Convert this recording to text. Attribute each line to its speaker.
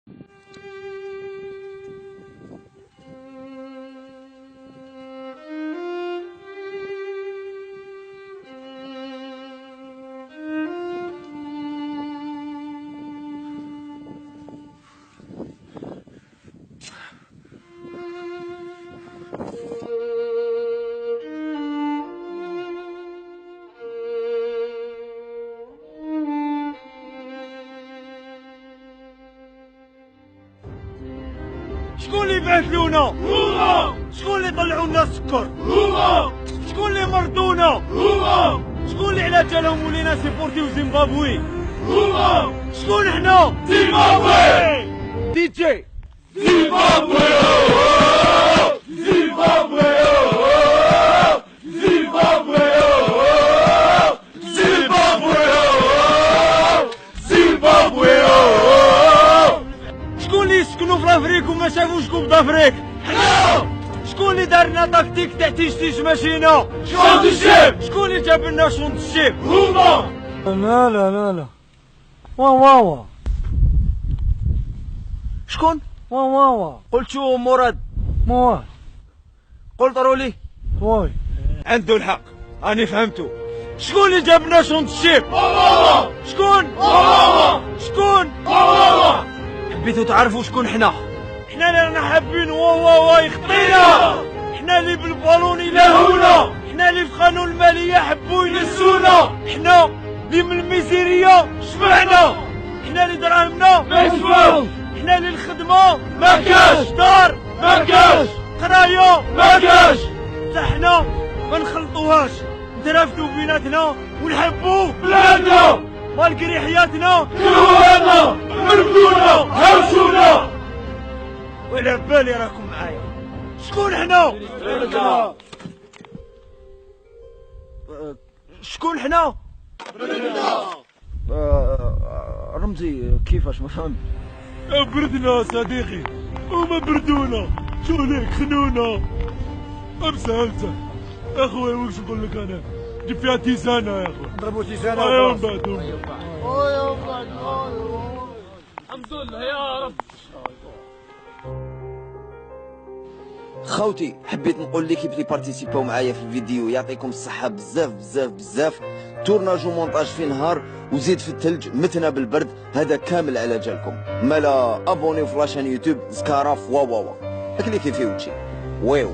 Speaker 1: شكون اللي بعث لونا؟ هما. شكون اللي طلعوا لنا السكر؟ هما. شكون اللي مرضونا؟ هما. شكون اللي على جالهم ولينا سيبورتيو زيمبابوي؟ هما. شكون حنا؟ زيمبابوي. دي جي زيمبابوي. زيمبابوي. زيمبابوي. زيمبابوي. زيمبابوي. شكون اللي يسكنوا في لافريك وما شافوش كوب دافريك؟ حنا. شكون اللي دار لنا تكتيك تاع تيش ماشينا؟ شونط الشيب. شكون اللي جاب لنا شونط الشيب؟ هما.
Speaker 2: لا لا لا لا واوا
Speaker 1: شكون؟
Speaker 2: واوا
Speaker 1: قلت شو مراد؟
Speaker 2: موال
Speaker 1: قلت رولي
Speaker 2: واي
Speaker 1: عنده الحق، راني فهمتو. شكون اللي جاب لنا شونط الشيب؟ ماما. شكون؟ ماما. شكون؟ ماما. حبيتو تعرفوا شكون حنا؟ حنا اللي رانا حابين واوا يخطينا، حنا اللي بالبالون يلهونا، حنا اللي في قانون المالية حبوا ينسونا، حنا اللي من الميزيرية شبعنا، حنا اللي دراهمنا ما يسواو، حنا اللي الخدمة ما كاش، دار ما كاش، قراية ما كاش، حتى حنا ما نخلطوهاش، نترافدو بيناتنا ونحبو بلادنا، مالكري حياتنا كرهونا مرفدونا هاوشونا. وعلى بالي راكم معايا. شكون حنا؟ شكون حنا؟ رمزي كيفاش ما فهمت؟
Speaker 2: بردنا صديقي وما بردونا، شو ليك خنونا. امسى اخوي وش نقول لك انا، جيب فيها تيزانه يا اخوي.
Speaker 1: ضربوا تيزانه
Speaker 2: يوم بعد
Speaker 3: الحمد لله يا رب.
Speaker 4: خوتي حبيت نقول لك اللي بارتيسيباو معايا في الفيديو يعطيكم الصحه بزاف بزاف بزاف. تورناج ومونتاج في نهار وزيد في الثلج متنا بالبرد، هذا كامل على جالكم. مالا ابونيو في لاشين يوتيوب زكارا في واوا كليكي في وجهي ويو.